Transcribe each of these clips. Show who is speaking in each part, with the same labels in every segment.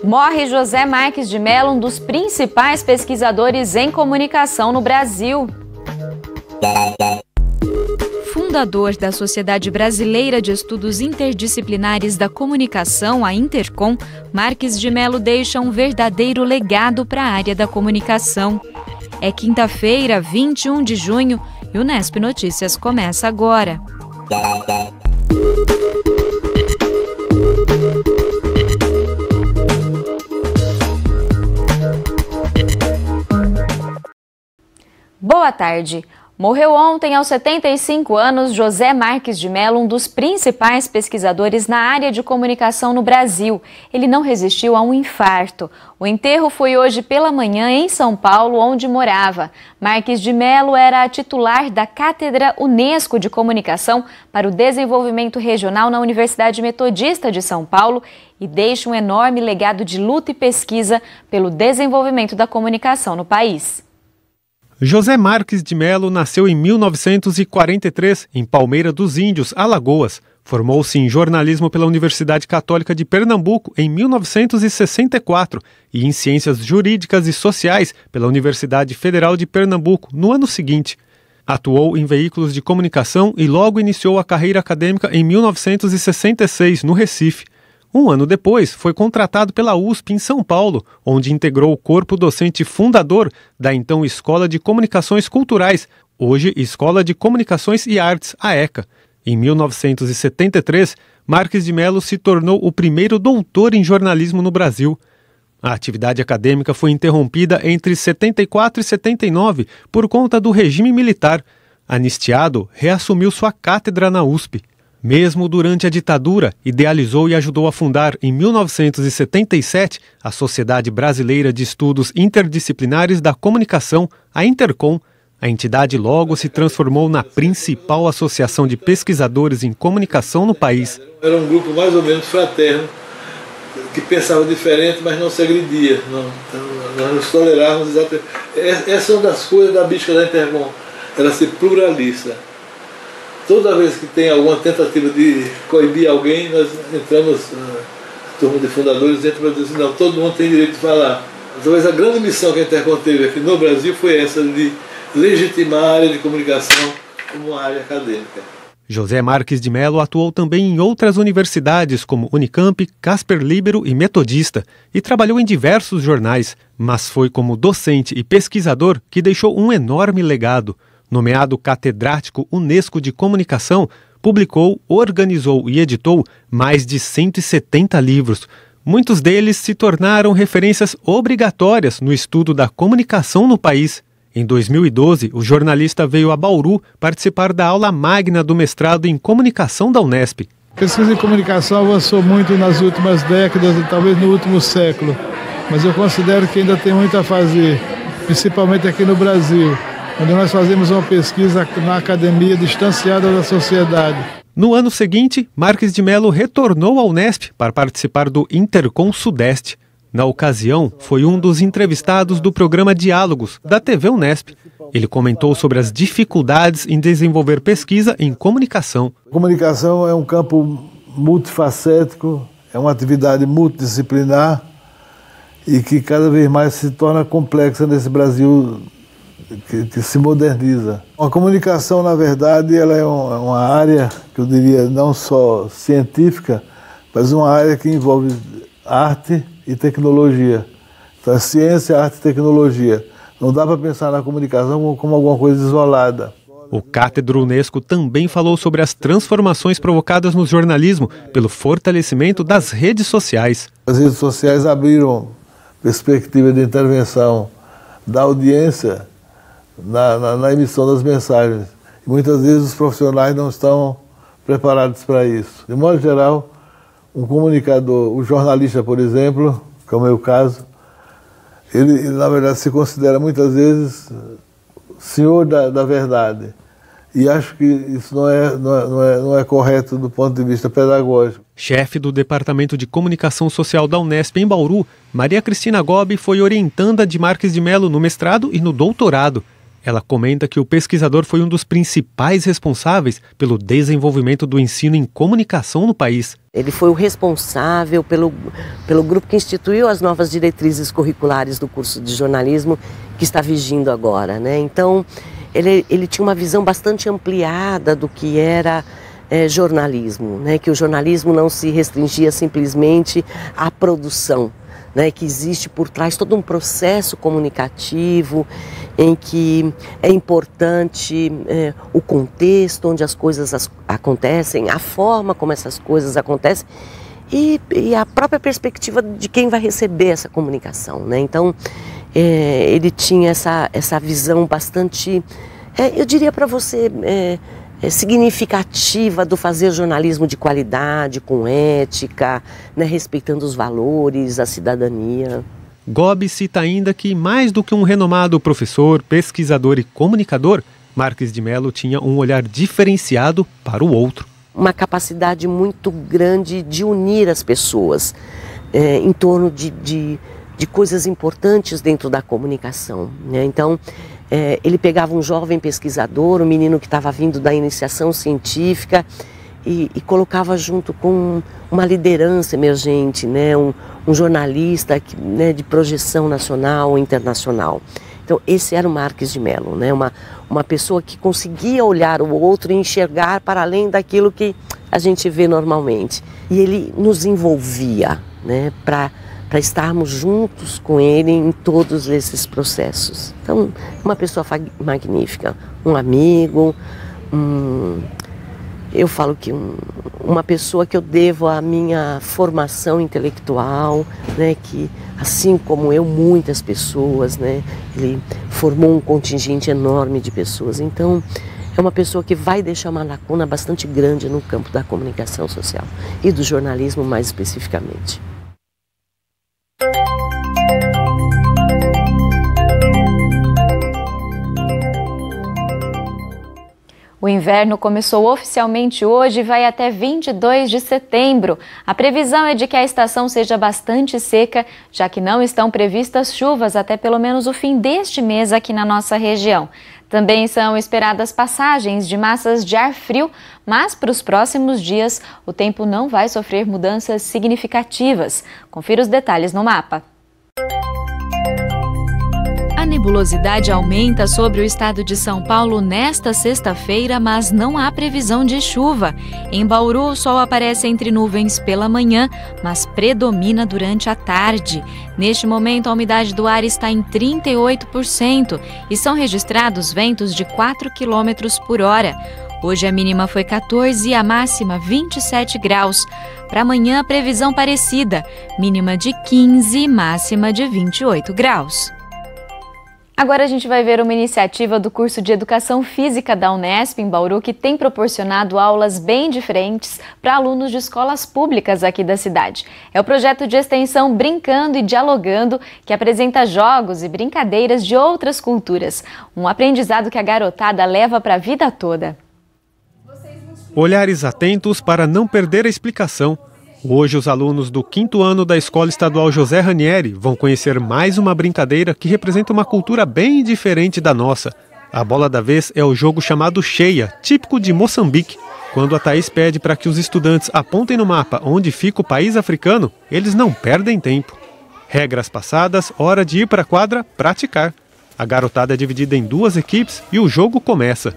Speaker 1: Morre José Marques de Mello, um dos principais pesquisadores em comunicação no Brasil. Fundador da Sociedade Brasileira de Estudos Interdisciplinares da Comunicação, a Intercom, Marques de Mello deixa um verdadeiro legado para a área da comunicação. É quinta-feira, 21 de junho, e o Unesp Notícias começa agora. Boa tarde. Morreu ontem, aos 75 anos, José Marques de Mello, um dos principais pesquisadores na área de comunicação no Brasil. Ele não resistiu a um infarto. O enterro foi hoje pela manhã em São Paulo, onde morava. Marques de Mello era titular da Cátedra Unesco de Comunicação para o Desenvolvimento Regional na Universidade Metodista de São Paulo e deixa um enorme legado de luta e pesquisa pelo desenvolvimento da comunicação no país.
Speaker 2: José Marques de Mello nasceu em 1943, em Palmeira dos Índios, Alagoas. Formou-se em jornalismo pela Universidade Católica de Pernambuco em 1964 e em Ciências Jurídicas e Sociais pela Universidade Federal de Pernambuco no ano seguinte. Atuou em veículos de comunicação e logo iniciou a carreira acadêmica em 1966, no Recife. Um ano depois, foi contratado pela USP em São Paulo, onde integrou o corpo docente fundador da então Escola de Comunicações Culturais, hoje Escola de Comunicações e Artes, a ECA. Em 1973, Marques de Mello se tornou o primeiro doutor em jornalismo no Brasil. A atividade acadêmica foi interrompida entre 74 e 79 por conta do regime militar. Anistiado, reassumiu sua cátedra na USP. Mesmo durante a ditadura, idealizou e ajudou a fundar, em 1977, a Sociedade Brasileira de Estudos Interdisciplinares da Comunicação, a Intercom. A entidade logo se transformou na principal associação de pesquisadores em comunicação no país.
Speaker 3: Era um grupo mais ou menos fraterno, que pensava diferente, mas não se agredia. Nós nos tolerávamos exatamente. Essa é uma das coisas da mística da Intercom, era ser pluralista. Toda vez que tem alguma tentativa de coibir alguém, nós entramos, a turma de fundadores, entra para dizer assim, não, todo mundo tem direito de falar. Talvez a grande missão que a Intercom teve aqui no Brasil foi essa de legitimar a área de comunicação como uma área acadêmica.
Speaker 2: José Marques de Mello atuou também em outras universidades, como Unicamp, Casper Líbero e Metodista, e trabalhou em diversos jornais, mas foi como docente e pesquisador que deixou um enorme legado. Nomeado catedrático Unesco de Comunicação, publicou, organizou e editou mais de 170 livros. Muitos deles se tornaram referências obrigatórias no estudo da comunicação no país. Em 2012, o jornalista veio a Bauru participar da aula magna do mestrado em comunicação da Unesp.
Speaker 4: A pesquisa em comunicação avançou muito nas últimas décadas e talvez no último século, mas eu considero que ainda tem muito a fazer, principalmente aqui no Brasil, onde nós fazemos uma pesquisa na academia distanciada da sociedade.
Speaker 2: No ano seguinte, Marques de Mello retornou à Unesp para participar do Intercom Sudeste. Na ocasião, foi um dos entrevistados do programa Diálogos, da TV Unesp. Ele comentou sobre as dificuldades em desenvolver pesquisa em comunicação.
Speaker 4: A comunicação é um campo multifacético, é uma atividade multidisciplinar e que cada vez mais se torna complexa nesse Brasil que se moderniza. A comunicação, na verdade, ela é uma área que eu diria não só científica, mas uma área que envolve arte e tecnologia. Então, é ciência, arte e tecnologia. Não dá para pensar na comunicação como alguma coisa isolada.
Speaker 2: O Cátedro Unesco também falou sobre as transformações provocadas no jornalismo pelo fortalecimento das redes sociais.
Speaker 4: As redes sociais abriram perspectiva de intervenção da audiência na emissão das mensagens. E muitas vezes os profissionais não estão preparados para isso. De modo geral, um comunicador, o jornalista, por exemplo, que é o meu caso, ele na verdade se considera muitas vezes senhor da verdade. E acho que isso não é correto do ponto de vista pedagógico.
Speaker 2: Chefe do Departamento de Comunicação Social da Unesp em Bauru, Maria Cristina Gobi foi orientanda de Marques de Mello no mestrado e no doutorado. Ela comenta que o pesquisador foi um dos principais responsáveis pelo desenvolvimento do ensino em comunicação no país.
Speaker 5: Ele foi o responsável pelo grupo que instituiu as novas diretrizes curriculares do curso de jornalismo que está vigindo agora, né? Então, ele tinha uma visão bastante ampliada do que era jornalismo, né? Que o jornalismo não se restringia simplesmente à produção, né? Que existe por trás todo um processo comunicativo em que é importante o contexto onde as coisas acontecem, a forma como essas coisas acontecem e a própria perspectiva de quem vai receber essa comunicação, né? Então, ele tinha essa visão bastante, eu diria para você, significativa do fazer jornalismo de qualidade, com ética, né? Respeitando os valores, a cidadania.
Speaker 2: Gobi cita ainda que, mais do que um renomado professor, pesquisador e comunicador, Marques de Mello tinha um olhar diferenciado para o outro.
Speaker 5: Uma capacidade muito grande de unir as pessoas em torno de coisas importantes dentro da comunicação, né? Então, ele pegava um jovem pesquisador, um menino que estava vindo da iniciação científica e colocava junto com uma liderança emergente, né? Um jornalista né, de projeção nacional ou internacional. Então, esse era o Marques de Mello, né? Uma pessoa que conseguia olhar o outro e enxergar para além daquilo que a gente vê normalmente. E ele nos envolvia, né, para estarmos juntos com ele em todos esses processos. Então, uma pessoa magnífica, um amigo, eu falo que uma pessoa que eu devo a minha formação intelectual, né, que assim como eu, muitas pessoas, né, ele formou um contingente enorme de pessoas. Então, é uma pessoa que vai deixar uma lacuna bastante grande no campo da comunicação social e do jornalismo mais especificamente.
Speaker 1: O inverno começou oficialmente hoje e vai até 22 de setembro. A previsão é de que a estação seja bastante seca, já que não estão previstas chuvas até pelo menos o fim deste mês aqui na nossa região. Também são esperadas passagens de massas de ar frio, mas para os próximos dias o tempo não vai sofrer mudanças significativas. Confira os detalhes no mapa. A nebulosidade aumenta sobre o estado de São Paulo nesta sexta-feira, mas não há previsão de chuva. Em Bauru, o sol aparece entre nuvens pela manhã, mas predomina durante a tarde. Neste momento, a umidade do ar está em 38% e são registrados ventos de 4 km por hora. Hoje a mínima foi 14 e a máxima 27 graus. Para amanhã, previsão parecida, mínima de 15 e máxima de 28 graus. Agora a gente vai ver uma iniciativa do curso de Educação Física da Unesp em Bauru que tem proporcionado aulas bem diferentes para alunos de escolas públicas aqui da cidade. É o projeto de extensão Brincando e Dialogando, que apresenta jogos e brincadeiras de outras culturas. Um aprendizado que a garotada leva para a vida toda.
Speaker 2: Olhares atentos para não perder a explicação. Hoje, os alunos do 5º ano da Escola Estadual José Ranieri vão conhecer mais uma brincadeira que representa uma cultura bem diferente da nossa. A bola da vez é o jogo chamado Cheia, típico de Moçambique. Quando a Thaís pede para que os estudantes apontem no mapa onde fica o país africano, eles não perdem tempo. Regras passadas, hora de ir para a quadra praticar. A garotada é dividida em 2 equipes e o jogo começa.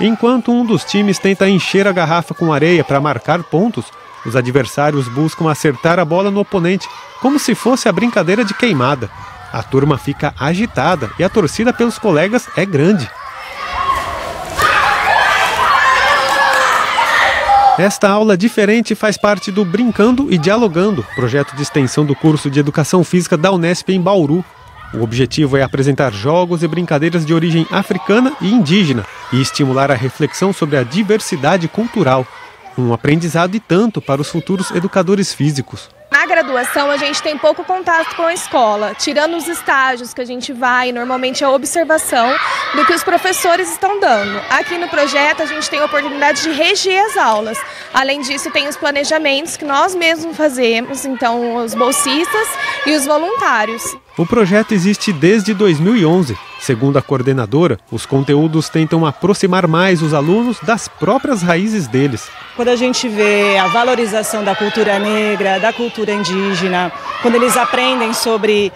Speaker 2: Enquanto um dos times tenta encher a garrafa com areia para marcar pontos, os adversários buscam acertar a bola no oponente, como se fosse a brincadeira de queimada. A turma fica agitada e a torcida pelos colegas é grande. Esta aula diferente faz parte do Brincando e Dialogando, projeto de extensão do curso de Educação Física da Unesp em Bauru. O objetivo é apresentar jogos e brincadeiras de origem africana e indígena e estimular a reflexão sobre a diversidade cultural. Um aprendizado e tanto para os futuros educadores físicos.
Speaker 6: Na graduação, a gente tem pouco contato com a escola, tirando os estágios que a gente vai, normalmente a observação do que os professores estão dando. Aqui no projeto, a gente tem a oportunidade de reger as aulas. Além disso, tem os planejamentos que nós mesmos fazemos, então os bolsistas e os voluntários.
Speaker 2: O projeto existe desde 2011. Segundo a coordenadora, os conteúdos tentam aproximar mais os alunos das próprias raízes deles.
Speaker 7: Quando a gente vê a valorização da cultura negra, da cultura indígena, quando eles aprendem sobre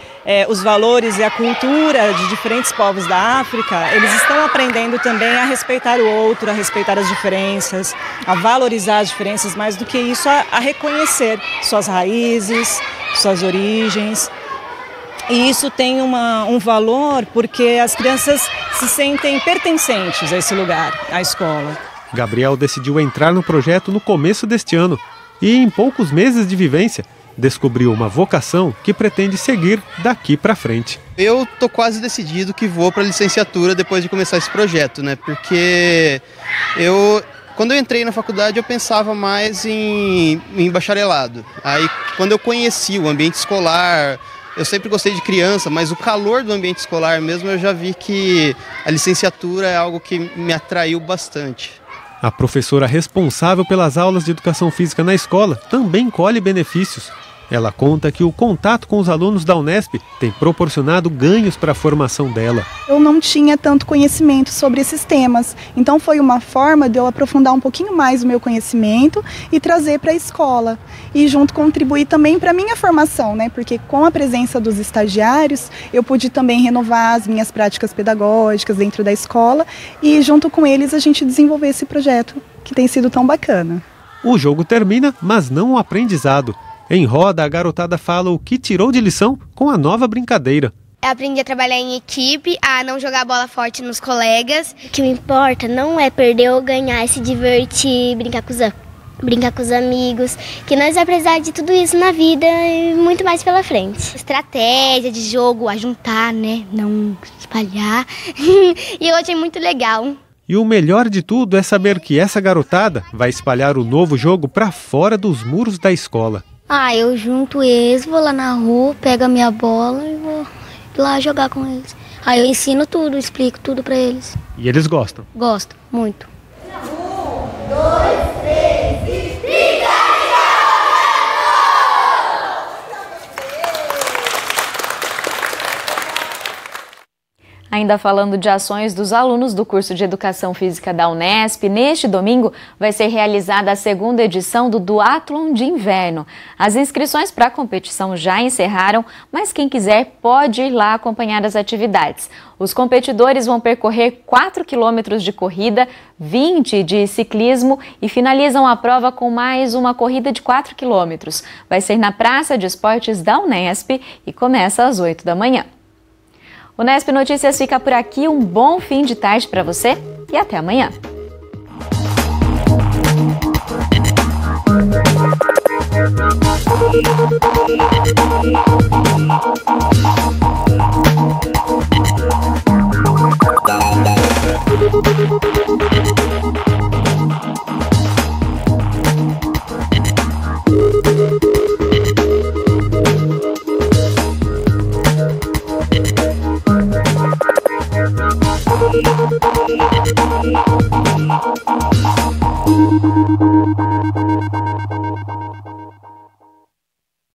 Speaker 7: os valores e a cultura de diferentes povos da África, eles estão aprendendo também a respeitar o outro, a respeitar as diferenças, a valorizar as diferenças, mais do que isso, a reconhecer suas raízes, suas origens. E isso tem um valor porque as crianças se sentem pertencentes a esse lugar, à escola.
Speaker 2: Gabriel decidiu entrar no projeto no começo deste ano e, em poucos meses de vivência, descobriu uma vocação que pretende seguir daqui para frente.
Speaker 8: Eu tô quase decidido que vou para a licenciatura depois de começar esse projeto, né? Porque quando eu entrei na faculdade eu pensava mais em bacharelado. Aí quando eu conheci o ambiente escolar, eu sempre gostei de criança, mas o calor do ambiente escolar mesmo eu já vi que a licenciatura é algo que me atraiu bastante.
Speaker 2: A professora responsável pelas aulas de educação física na escola também colhe benefícios. Ela conta que o contato com os alunos da Unesp tem proporcionado ganhos para a formação dela.
Speaker 9: Eu não tinha tanto conhecimento sobre esses temas, então foi uma forma de eu aprofundar um pouquinho mais o meu conhecimento e trazer para a escola. E junto contribuir também para a minha formação, né? Porque com a presença dos estagiários, eu pude também renovar as minhas práticas pedagógicas dentro da escola e junto com eles a gente desenvolver esse projeto que tem sido tão bacana.
Speaker 2: O jogo termina, mas não o aprendizado. Em roda, a garotada fala o que tirou de lição com a nova brincadeira.
Speaker 10: Eu aprendi a trabalhar em equipe, a não jogar bola forte nos colegas.
Speaker 11: O que me importa não é perder ou ganhar, é se divertir, brincar com os amigos, que nós vamos precisar de tudo isso na vida e muito mais pela frente.
Speaker 10: Estratégia de jogo, a juntar, né? Não espalhar. E eu achei muito legal.
Speaker 2: E o melhor de tudo é saber que essa garotada vai espalhar o novo jogo para fora dos muros da escola.
Speaker 11: Eu junto eles, vou lá na rua, pego a minha bola e vou lá jogar com eles. Aí eu ensino tudo, explico tudo pra eles.
Speaker 2: E eles gostam?
Speaker 11: Gostam, muito.
Speaker 12: 1, 2, 3 e brinca!
Speaker 1: Ainda falando de ações dos alunos do curso de Educação Física da Unesp, neste domingo vai ser realizada a segunda edição do Duatlon de Inverno. As inscrições para a competição já encerraram, mas quem quiser pode ir lá acompanhar as atividades. Os competidores vão percorrer 4 quilômetros de corrida, 20 de ciclismo e finalizam a prova com mais uma corrida de 4 quilômetros. Vai ser na Praça de Esportes da Unesp e começa às 8 da manhã. O Unesp Notícias fica por aqui, um bom fim de tarde para você e até amanhã.